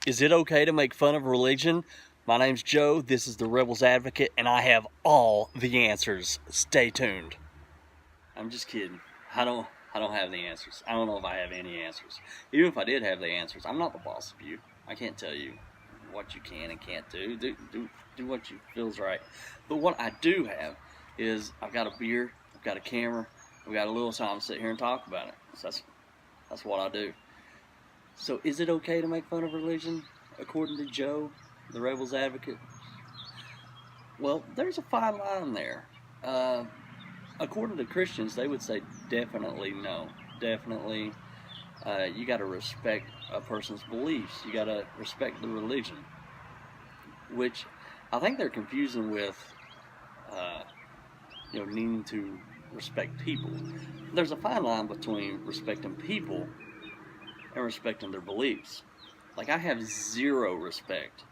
Is it okay to make fun of religion? My name's Joe, this is the Rebels Advocate, and I have all the answers. Stay tuned. I'm just kidding. I don't have the answers. I don't know if I have any answers. Even if I did have the answers, I'm not the boss of you. I can't tell you what you can and can't do. Do what you feels right. But what I do have is I've got a beer, I've got a camera, I've got a little time to sit here and talk about it. So that's what I do. So is it okay to make fun of religion, according to Joe, the Rebels Advocate? Well, there's a fine line there. According to Christians, they would say definitely no. Definitely, you got to respect a person's beliefs. You got to respect the religion, which I think they're confusing with, needing to respect people. There's a fine line between respecting people and respecting their beliefs. Like, I have zero respect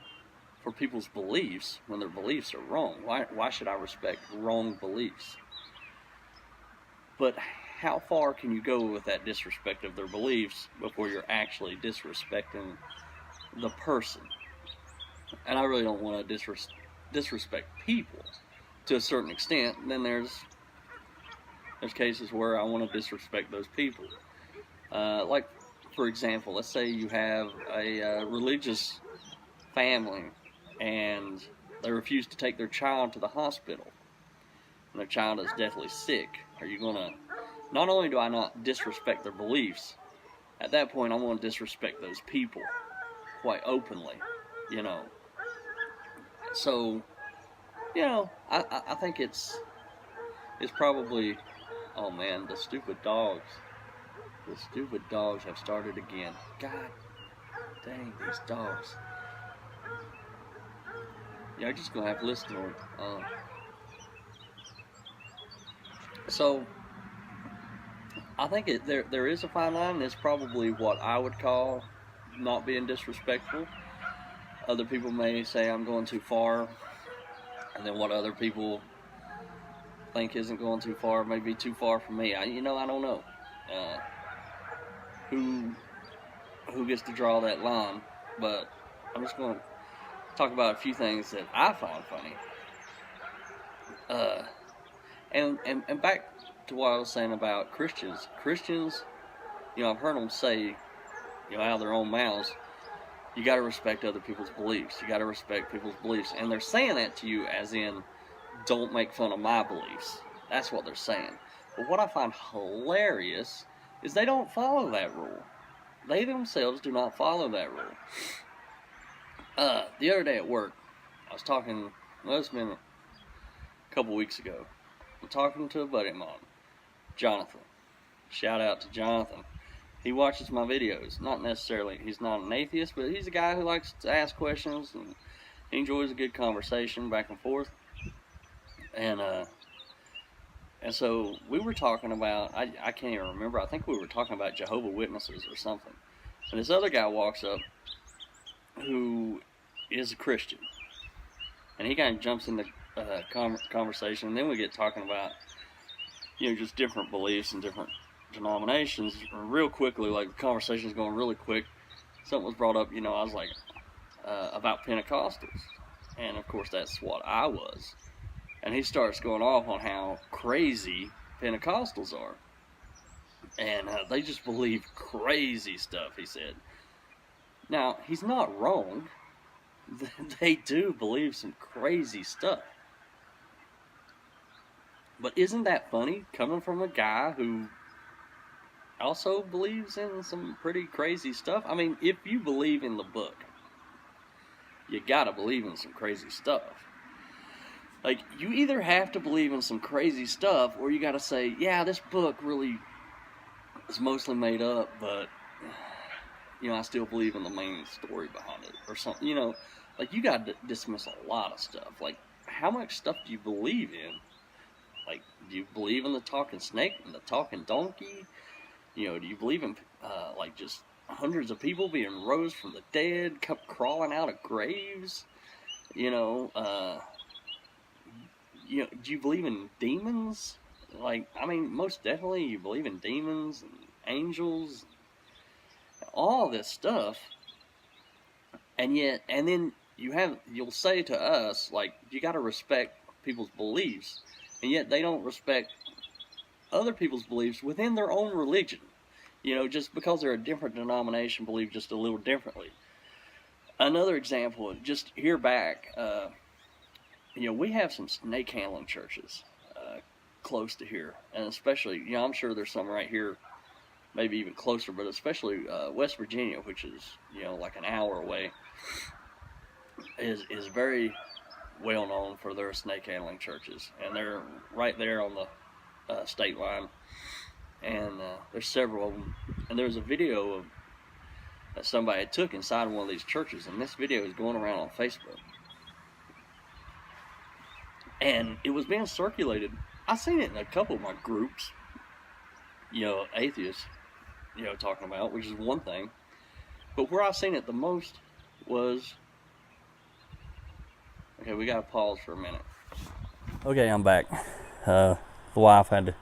for people's beliefs when their beliefs are wrong. Why should I respect wrong beliefs? But how far can you go with that disrespect of their beliefs before you're actually disrespecting the person? And I really don't want to disrespect people to a certain extent. And then there's cases where I want to disrespect those people. Like, for example, let's say you have a religious family and they refuse to take their child to the hospital and their child is deathly sick. Are you going to, not only do I not disrespect their beliefs, at that point I want to disrespect those people quite openly, So, I think it's probably, oh man, the stupid dogs have started again. God dang, these dogs. Yeah, I'm just gonna have to listen to them. So I think there is a fine line. It's probably what I would call not being disrespectful. Other people may say I'm going too far, and then what other people think isn't going too far may be too far for me. I don't know who gets to draw that line, but I'm just going to talk about a few things that I find funny. And back to what I was saying about Christians. Christians, I've heard them say, out of their own mouths, you got to respect other people's beliefs. You got to respect people's beliefs. And they're saying that to you as in, don't make fun of my beliefs. That's what they're saying. But what I find hilarious is they don't follow that rule. They themselves do not follow that rule. The other day at work, I was talking, it's been a couple weeks ago. I'm talking to a buddy of mine, Jonathan. Shout out to Jonathan. He watches my videos. Not necessarily, he's not an atheist, but he's a guy who likes to ask questions and he enjoys a good conversation back and forth. And so we were talking about, I can't even remember, I think we were talking about Jehovah's Witnesses or something. And this other guy walks up who is a Christian. And he kind of jumps in the conversation, and then we get talking about, just different beliefs and different denominations real quickly. Like, the conversation's going really quick. Something was brought up, I was like, about Pentecostals. And of course that's what I was. And he starts going off on how crazy Pentecostals are. And they just believe crazy stuff, he said. Now, he's not wrong. They do believe some crazy stuff. But isn't that funny, coming from a guy who also believes in some pretty crazy stuff? I mean, if you believe in the book, you gotta believe in some crazy stuff. Like, you either have to believe in some crazy stuff, or you gotta say, yeah, this book really is mostly made up, but, I still believe in the main story behind it, or something, Like, you gotta dismiss a lot of stuff. Like, how much stuff do you believe in? Like, do you believe in the talking snake and the talking donkey? Do you believe in, just hundreds of people being rose from the dead, crawling out of graves? Do you believe in demons? Like, I mean, most definitely you believe in demons and angels, all this stuff. And then you'll say to us, like, you got to respect people's beliefs, and yet they don't respect other people's beliefs within their own religion. Just because they're a different denomination, believe just a little differently. Another example, just here back, we have some snake handling churches close to here, and especially, I'm sure there's some right here, maybe even closer, but especially West Virginia, which is, like an hour away, is very well known for their snake handling churches, and they're right there on the state line, and there's several of them, and there's a video that somebody took inside one of these churches, and this video is going around on Facebook, and it was being circulated. I seen it in a couple of my groups, atheists, talking about, which is one thing, but where I seen it the most was, okay, we gotta pause for a minute. Okay, I'm back. The wife had to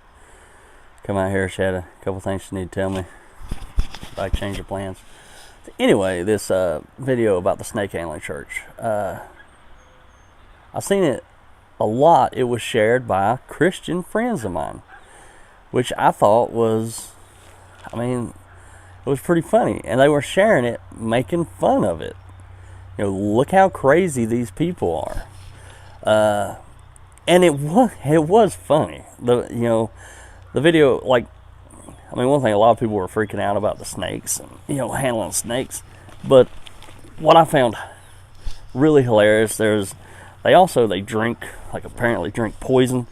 come out here. She had a couple things she needed to tell me. I changed her plans. Anyway, this video about the snake handling church. I've seen it a lot. It was shared by Christian friends of mine, which I thought was, it was pretty funny. And they were sharing it, making fun of it. Look how crazy these people are. And it was funny. The video, like, one thing, a lot of people were freaking out about the snakes and, handling snakes. But what I found really hilarious, they drink, like, apparently drink poison.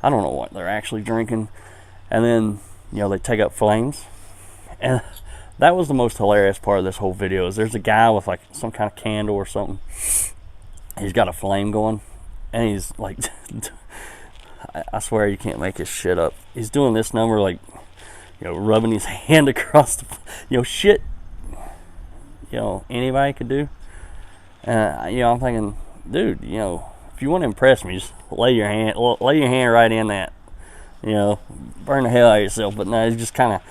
I don't know what they're actually drinking. And then, they take up flames. And that was the most hilarious part of this whole video, is there's a guy with, like, some kind of candle or something. He's got a flame going. And he's, like, I swear you can't make this shit up. He's doing this number, like, rubbing his hand across the, shit, anybody could do. I'm thinking, dude, if you want to impress me, just lay your hand right in that, burn the hell out of yourself. But no, he's just kind of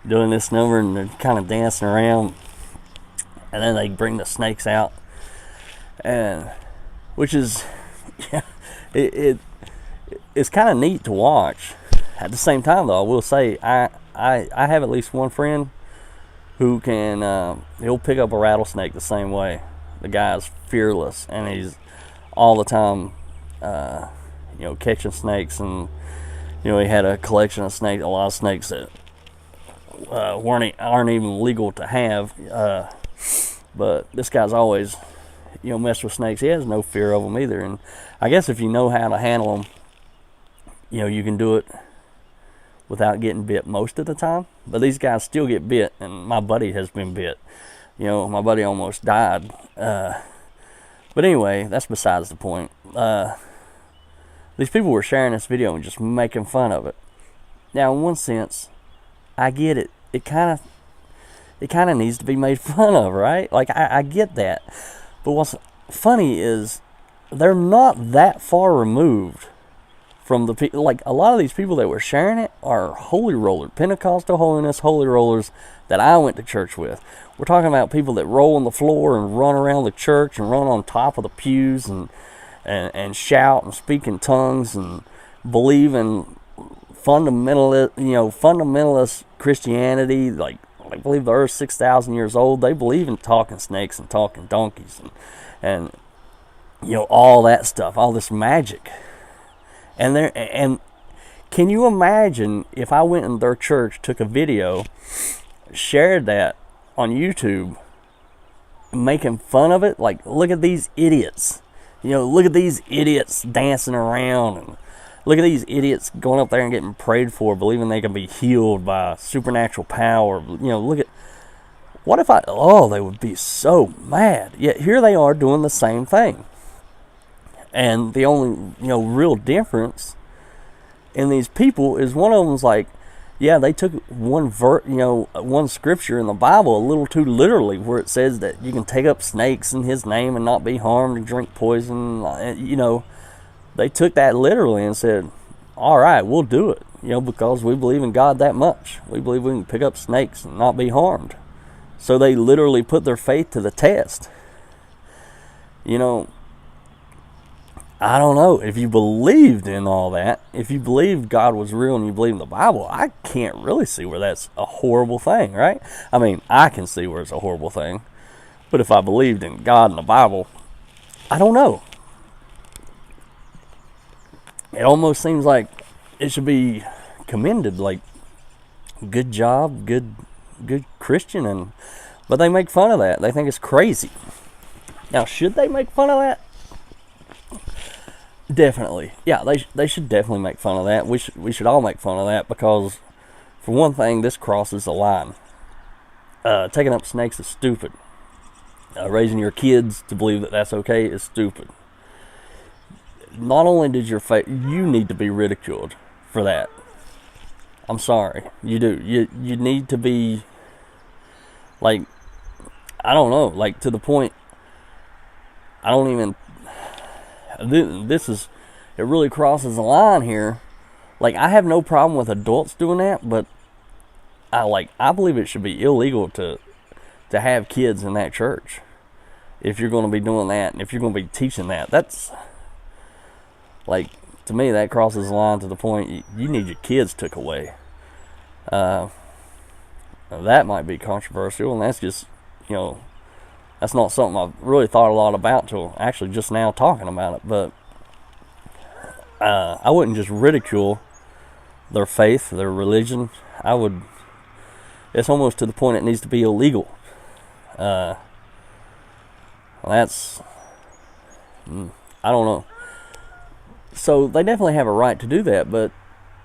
doing this number, and they're kind of dancing around, and then they bring the snakes out, and which is, it's kind of neat to watch. At the same time, though, I will say I have at least one friend who can he'll pick up a rattlesnake the same way. The guy's fearless, and he's all the time catching snakes, and he had a collection of snakes, a lot of snakes that aren't even legal to have, but this guy's always messed with snakes. He has no fear of them either, and I guess if you know how to handle them, you can do it without getting bit most of the time. But these guys still get bit, and my buddy has been bit. My buddy almost died. But anyway, that's besides the point. These people were sharing this video and just making fun of it. Now, in one sense, I get it. It kind of needs to be made fun of, right? Like, I get that. But what's funny is they're not that far removed from the people. Like, a lot of these people that were sharing it are holy rollers, Pentecostal holiness holy rollers that I went to church with. We're talking about people that roll on the floor and run around the church and run on top of the pews and shout and speak in tongues and believe in fundamentalist Christianity. Like, I believe the earth's 6,000 years old. They believe in talking snakes and talking donkeys and all that stuff, all this magic. And can you imagine if I went in their church, took a video, shared that on YouTube, making fun of it? Like, look at these idiots. Look at these idiots dancing around, and look at these idiots going up there and getting prayed for, believing they can be healed by supernatural power. Look at, what if they would be so mad. Yet here they are doing the same thing. And the only, real difference in these people is one of them's like, yeah, they took one scripture in the Bible a little too literally, where it says that you can take up snakes in his name and not be harmed and drink poison. They took that literally and said, all right, we'll do it, because we believe in God that much. We believe we can pick up snakes and not be harmed. So they literally put their faith to the test. You know, I don't know. If you believed in all that, if you believed God was real and you believe in the Bible, I can't really see where that's a horrible thing, right? I mean, I can see where it's a horrible thing. But if I believed in God and the Bible, I don't know. It almost seems like it should be commended, like, good job, good Christian, but they make fun of that. They think it's crazy. Now, should they make fun of that? Definitely. Yeah, they should definitely make fun of that. We should all make fun of that, because for one thing, this crosses the line. Taking up snakes is stupid. Raising your kids to believe that that's okay is stupid. Not only did you need to be ridiculed for that. I'm sorry, you do. You need to be, like, I don't know, like, to the point. I don't even. This is, it really crosses the line here. Like, I have no problem with adults doing that, but I believe it should be illegal to have kids in that church. If you're going to be doing that, and if you're going to be teaching that, that's, like, to me, that crosses the line to the point you need your kids took away. That might be controversial, and that's just, that's not something I've really thought a lot about till actually just now talking about it. But I wouldn't just ridicule their faith, their religion. It's almost to the point it needs to be illegal. That's, I don't know. So they definitely have a right to do that, but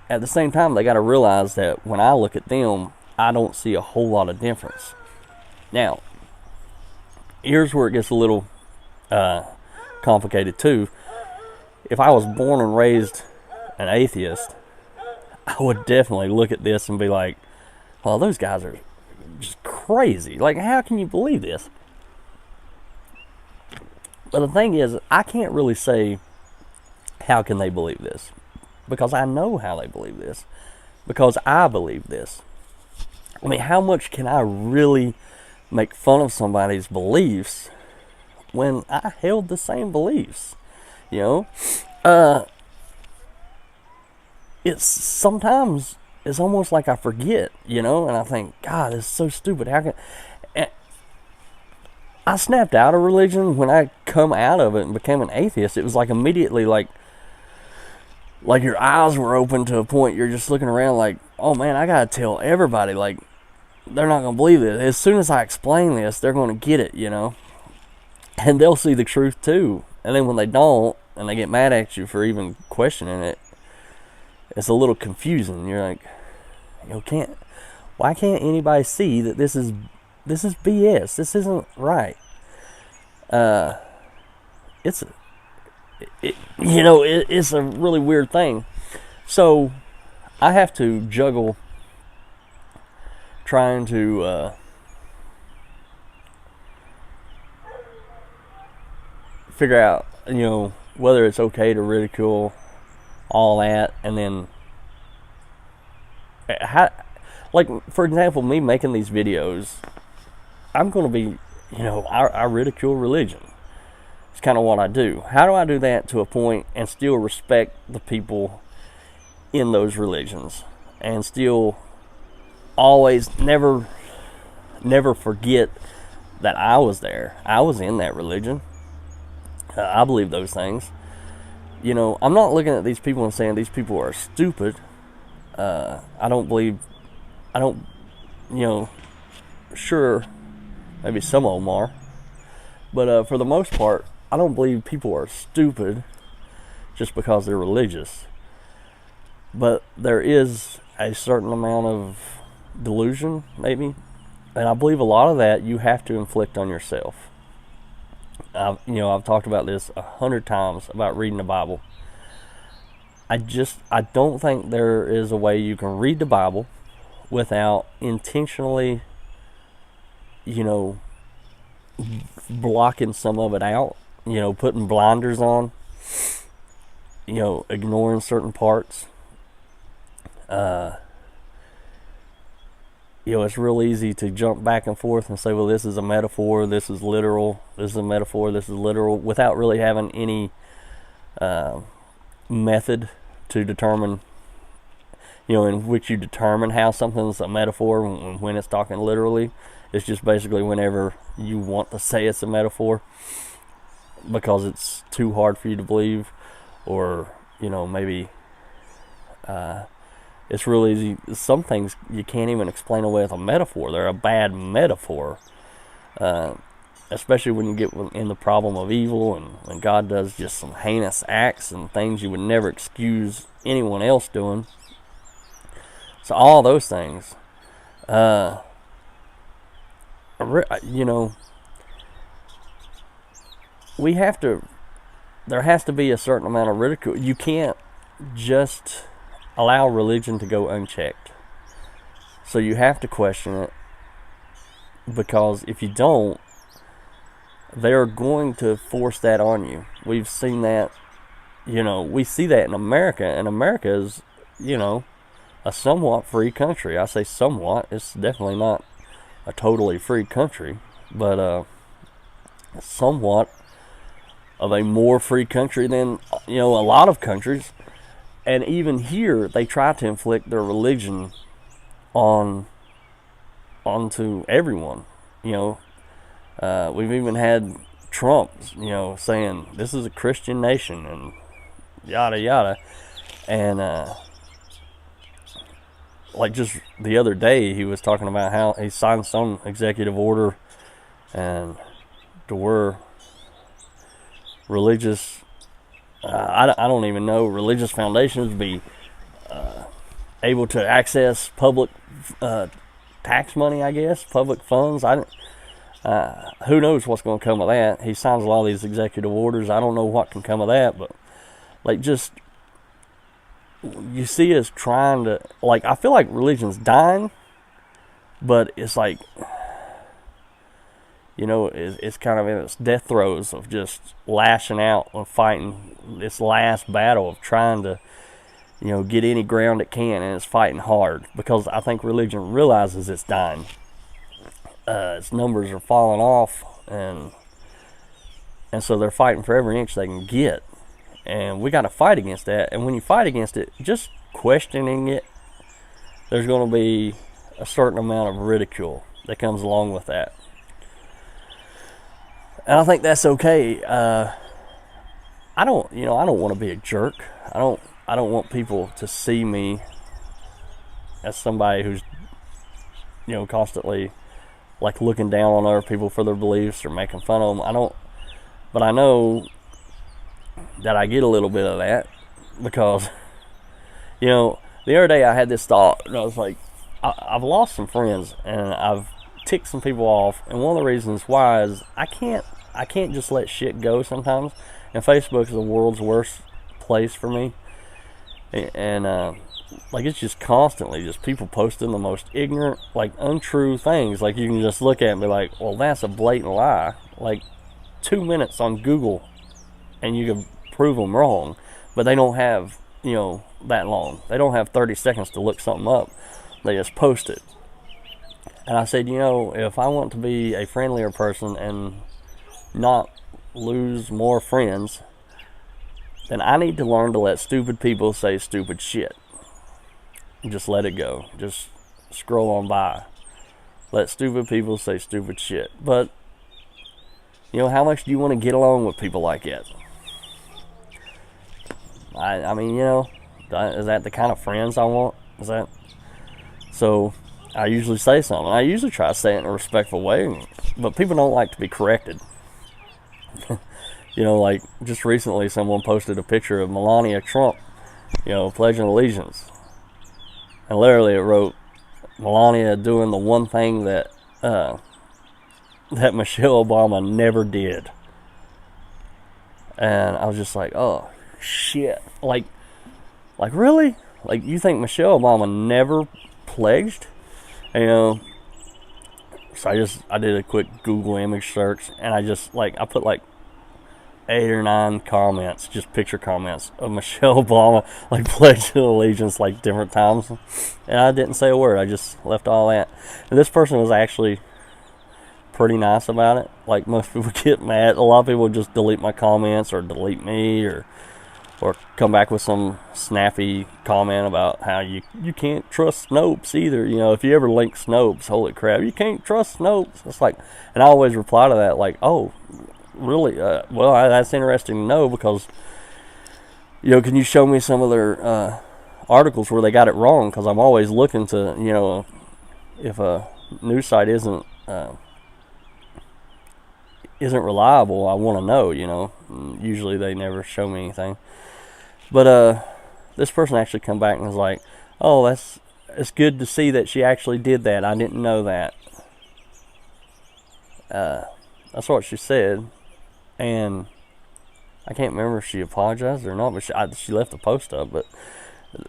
at the same time, they got to realize that when I look at them, I don't see a whole lot of difference. Now, here's where it gets a little complicated too. If I was born and raised an atheist, I would definitely look at this and be like, well, those guys are just crazy. Like, how can you believe this? But the thing is, I can't really say, how can they believe this? Because I know how they believe this. Because I believe this. I mean, how much can I really make fun of somebody's beliefs when I held the same beliefs? It's sometimes, it's almost like I forget, and I think, God, it's so stupid. How can I snapped out of religion when I come out of it and became an atheist? It was like immediately, like your eyes were open to a point. You're just looking around like, oh man, I gotta tell everybody, like, they're not gonna believe it. As soon as I explain this, they're gonna get it, and they'll see the truth too. And then when they don't, and they get mad at you for even questioning it, it's a little confusing. You're like, why can't anybody see that this is BS? This isn't right. It's a really weird thing. So I have to juggle trying to figure out, whether it's okay to ridicule all that, and then like, for example, me making these videos, I'm going to be, I ridicule religion. It's kind of what I do. How do I do that to a point and still respect the people in those religions, and still always never forget that I was there. I was in that religion. I believe those things. I'm not looking at these people and saying these people are stupid. Sure, maybe some of them are. But for the most part, I don't believe people are stupid just because they're religious. But there is a certain amount of delusion, maybe. And I believe a lot of that you have to inflict on yourself. I've talked about this 100 times about reading the Bible. I don't think there is a way you can read the Bible without intentionally, blocking some of it out, putting blinders on, ignoring certain parts. it's real easy to jump back and forth and say, well, this is a metaphor, this is literal, this is a metaphor, this is literal, without really having any method to determine, in which you determine how something's a metaphor and when it's talking literally. It's just basically whenever you want to say it's a metaphor because it's too hard for you to believe, or, maybe it's real easy. Some things you can't even explain away with a metaphor. They're a bad metaphor. Especially when you get in the problem of evil and God does just some heinous acts and things you would never excuse anyone else doing. So all those things, we have to, there has to be a certain amount of ridicule. You can't just allow religion to go unchecked. So you have to question it, because if you don't, they're going to force that on you. We've seen that, we see that in America, and America is, a somewhat free country. I say somewhat, it's definitely not a totally free country, but somewhat of a more free country than, a lot of countries. And even here, they try to inflict their religion onto everyone. We've even had Trump, saying this is a Christian nation and yada yada. And like just the other day, he was talking about how he signed some executive order and to where religious, I don't even know, religious foundations be able to access public tax money, I guess, public funds. Who knows what's going to come of that? He signs a lot of these executive orders. I don't know what can come of that, but just you see us trying to, I feel like religion's dying, but it's like, it's kind of in its death throes of just lashing out and fighting this last battle of trying to, get any ground it can, and it's fighting hard because I think religion realizes it's dying. Its numbers are falling off, and so they're fighting for every inch they can get, and we got to fight against that. And when you fight against it, just questioning it, there's going to be a certain amount of ridicule that comes along with that. And I think that's okay. I don't want to be a jerk. I don't want people to see me as somebody who's, constantly looking down on other people for their beliefs or making fun of them. But I know that I get a little bit of that because, the other day I had this thought, and I was like, I've lost some friends and I've ticked some people off, and one of the reasons why is I can't just let shit go sometimes, and Facebook is the world's worst place for me, and it's just constantly just people posting the most ignorant, untrue things. You can just look at it and be like, well, that's a blatant lie. 2 minutes on Google and you can prove them wrong, but they don't have, that long. They don't have 30 seconds to look something up. They just post it. And I said, if I want to be a friendlier person and not lose more friends, then I need to learn to let stupid people say stupid shit. Just let it go. Just scroll on by. Let stupid people say stupid shit. But, how much do you want to get along with people like that? I mean, is that the kind of friends I want? Is that? So, I usually say something. I usually try to say it in a respectful way, but people don't like to be corrected. Just recently someone posted a picture of Melania Trump, pledging allegiance. And literally it wrote, Melania doing the one thing that Michelle Obama never did. And I was just like, oh, shit. Really? You think Michelle Obama never pledged? So I did a quick Google image search, and I just, I put 8 or 9 comments, just picture comments of Michelle Obama, like pledging allegiance, like different times, and I didn't say a word. I just left all that. And this person was actually pretty nice about it. Like most people get mad. A lot of people just delete my comments or delete me, or come back with some snappy comment about how you can't trust Snopes either. You know, if you ever link Snopes, holy crap, you can't trust Snopes. It's like, and I always reply to that like, oh, really? Well, that's interesting to know, because, you know, can you show me some of their articles where they got it wrong? Because I'm always looking to, you know, if a news site isn't reliable, I want to know, you know. Usually they never show me anything. But this person actually come back and was like, oh, it's good to see that she actually did that. I didn't know that. That's what she said. And I can't remember if she apologized or not, but she left the post up. But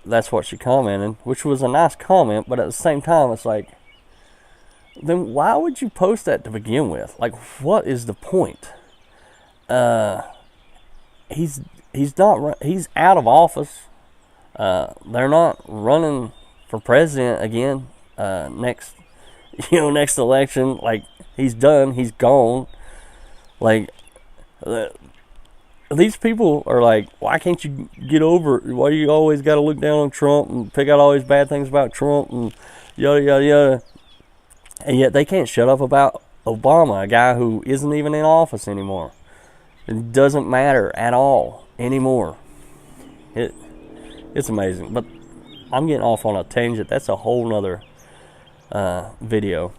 that's what she commented, which was a nice comment. But at the same time, it's like, then why would you post that to begin with? Like, what is the point? He's out of office. They're not running for president again next election. Like, he's done. He's gone. Like, these people are like, why can't you get over it? Why you always got to look down on Trump and pick out all these bad things about Trump and yada yada yada? And yet they can't shut up about Obama, a guy who isn't even in office anymore. It doesn't matter at all anymore. It's amazing. But I'm getting off on a tangent. That's a whole nother video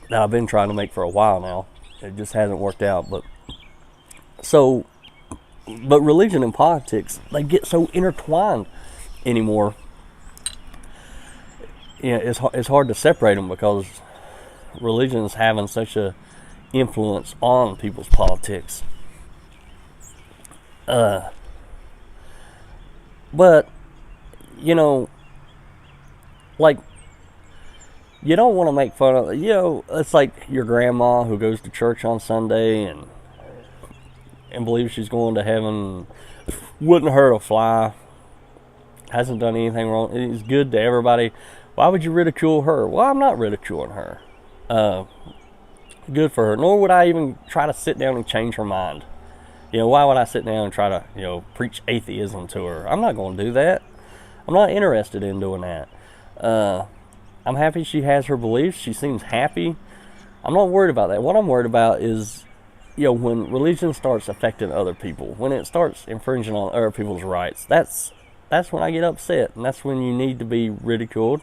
that I've been trying to make for a while now. It just hasn't worked out. But religion and politics, they get so intertwined anymore. Yeah, it's hard to separate them, because religion is having such a influence on people's politics. But you know, like, you don't want to make fun of, you know, it's like your grandma who goes to church on Sunday and believes she's going to heaven, wouldn't hurt a fly, hasn't done anything wrong, it's good to everybody. Why would you ridicule her? Well, I'm not ridiculing her. Good for her. Nor would I even try to sit down and change her mind. You know, why would I sit down and try to, you know, preach atheism to her? I'm not going to do that. I'm not interested in doing that. I'm happy she has her beliefs. She seems happy. I'm not worried about that. What I'm worried about is, you know, when religion starts affecting other people, when it starts infringing on other people's rights, that's when I get upset. And that's when you need to be ridiculed.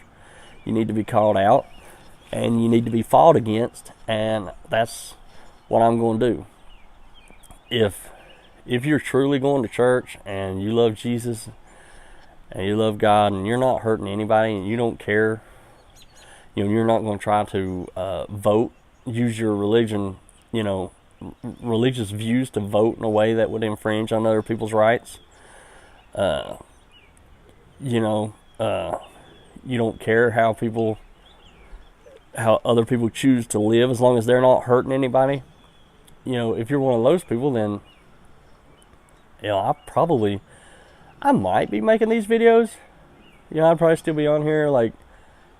You need to be called out. And you need to be fought against. And that's what I'm going to do. If you're truly going to church and you love Jesus and you love God and you're not hurting anybody and you don't care, you know, you're not going to try to vote, use your religion, you know, religious views to vote in a way that would infringe on other people's rights. You know, you don't care how other people choose to live, as long as they're not hurting anybody. You know, if you're one of those people, then, you know, I might be making these videos. You know, I'd probably still be on here like,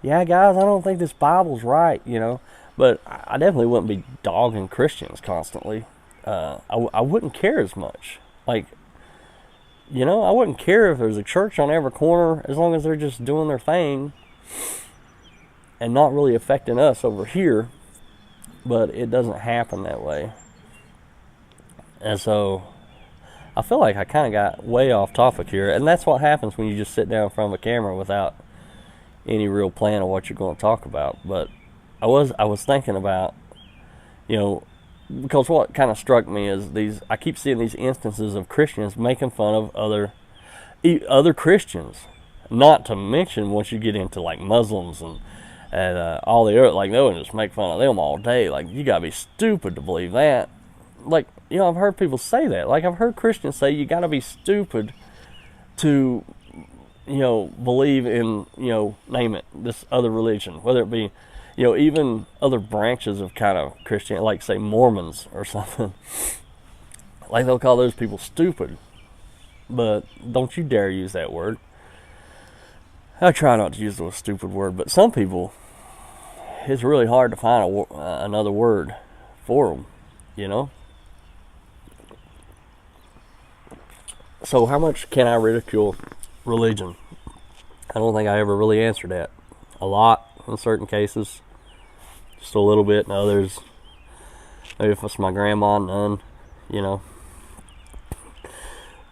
yeah, guys, I don't think this Bible's right, you know. But I definitely wouldn't be dogging Christians constantly. I wouldn't care as much. Like, you know, I wouldn't care if there's a church on every corner, as long as they're just doing their thing and not really affecting us over here. But it doesn't happen that way. And so I feel like I kind of got way off topic here. And that's what happens when you just sit down in front of a camera without any real plan of what you're going to talk about. But I was thinking about, you know, because what kind of struck me is I keep seeing these instances of Christians making fun of other Christians. Not to mention once you get into like Muslims and all the other, like, they'll just make fun of them all day. Like, you gotta be stupid to believe that. Like, you know, I've heard people say that. Like, I've heard Christians say you gotta be stupid to, you know, believe in, you know, name it, this other religion, whether it be, even other branches of kind of Christianity, like say Mormons or something, like they'll call those people stupid. But don't you dare use that word. I try not to use the stupid word, but some people, it's really hard to find another word for them, So how much can I ridicule religion? I don't think I ever really answered that. A lot in certain cases, just a little bit in others. Maybe if it's my grandma, none,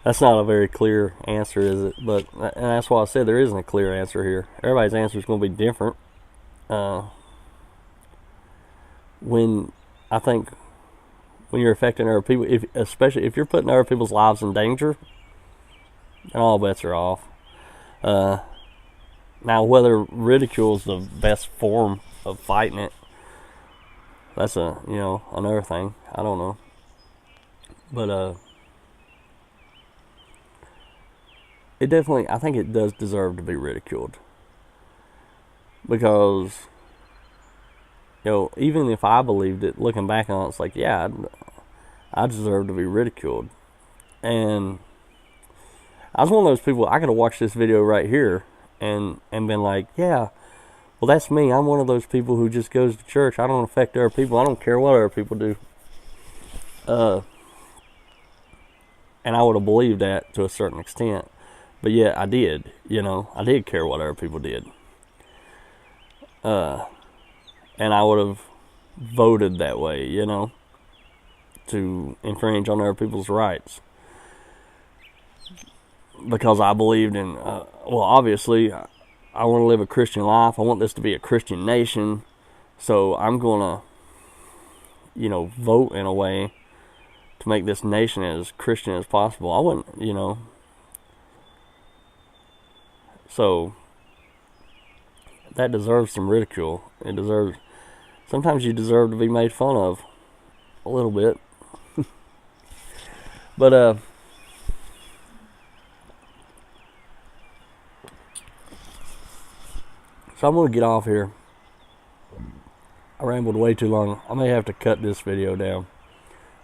That's not a very clear answer, is it? But, and that's why I said there isn't a clear answer here. Everybody's answer is going to be different. I think when you're affecting other people, especially if you're putting other people's lives in danger, then all bets are off. Now, whether ridicule is the best form of fighting it, that's another thing. I don't know. But it definitely, I think it does deserve to be ridiculed. Because, even if I believed it, looking back on it, it's like, yeah, I deserve to be ridiculed. And I was one of those people, I could have watched this video right here and been like, yeah, well, that's me. I'm one of those people who just goes to church. I don't affect other people. I don't care what other people do. And I would have believed that to a certain extent. But yeah, I did. I did care what other people did. And I would have voted that way, to infringe on other people's rights. Because I believed in, obviously, I want to live a Christian life. I want this to be a Christian nation. So I'm going to, vote in a way to make this nation as Christian as possible. I wouldn't, So that deserves some ridicule. Sometimes you deserve to be made fun of a little bit. But so I'm going to get off here. I rambled way too long. I may have to cut this video down.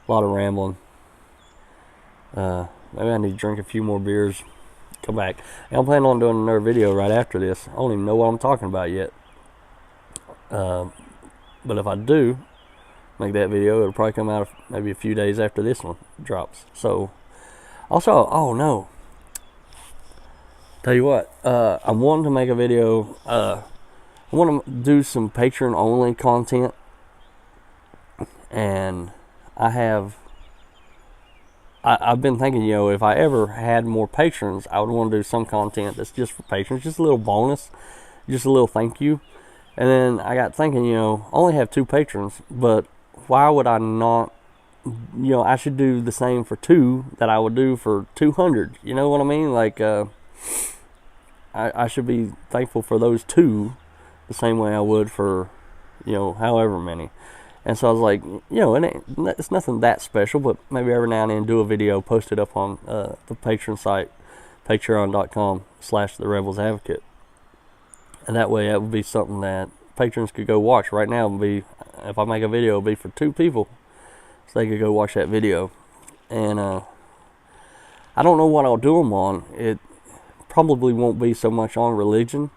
A lot of rambling. Maybe I need to drink a few more beers. Come back. And I'm planning on doing another video right after this. I don't even know what I'm talking about yet. But if I do make that video, it'll probably come out maybe a few days after this one drops. So, also, oh no. Tell you what, I'm wanting to make a video. I want to do some Patreon only content. And I've been thinking, if I ever had more patrons, I would want to do some content that's just for patrons, just a little bonus, just a little thank you. And then I got thinking, I only have 2 patrons, but why would I not, I should do the same for 2 that I would do for 200. You know what I mean? Like, I should be thankful for those 2 the same way I would for, however many. And so I was like, it's nothing that special, but maybe every now and then do a video, post it up on the Patreon site, patreon.com/therebelsadvocate. And that way it would be something that patrons could go watch. Right now, if I make a video, it'll be for 2 people, so they could go watch that video. And I don't know what I'll do them on. It probably won't be so much on religion,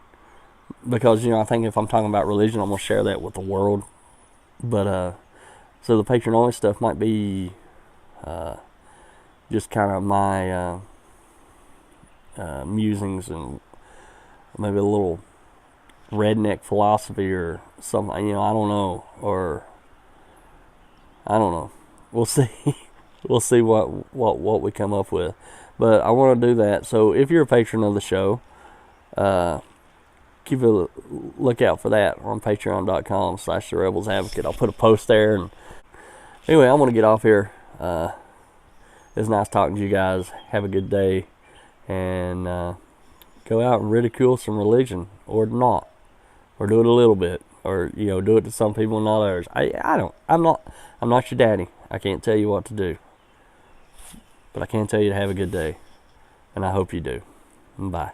because I think if I'm talking about religion, I'm gonna share that with the world. But so the Patreon only stuff might be just kind of my musings and maybe a little redneck philosophy or something. I don't know, or I don't know. We'll see. We'll see what we come up with. But I want to do that. So if you're a patron of the show, keep a lookout for that on patreon.com/therebelsadvocate. I'll put a post there. And anyway, I'm going to get off here. It's nice talking to you guys. Have a good day. And go out and ridicule some religion, or not. Or do it a little bit. Or, do it to some people and not others. I'm not your daddy. I can't tell you what to do. But I can tell you to have a good day. And I hope you do. Bye.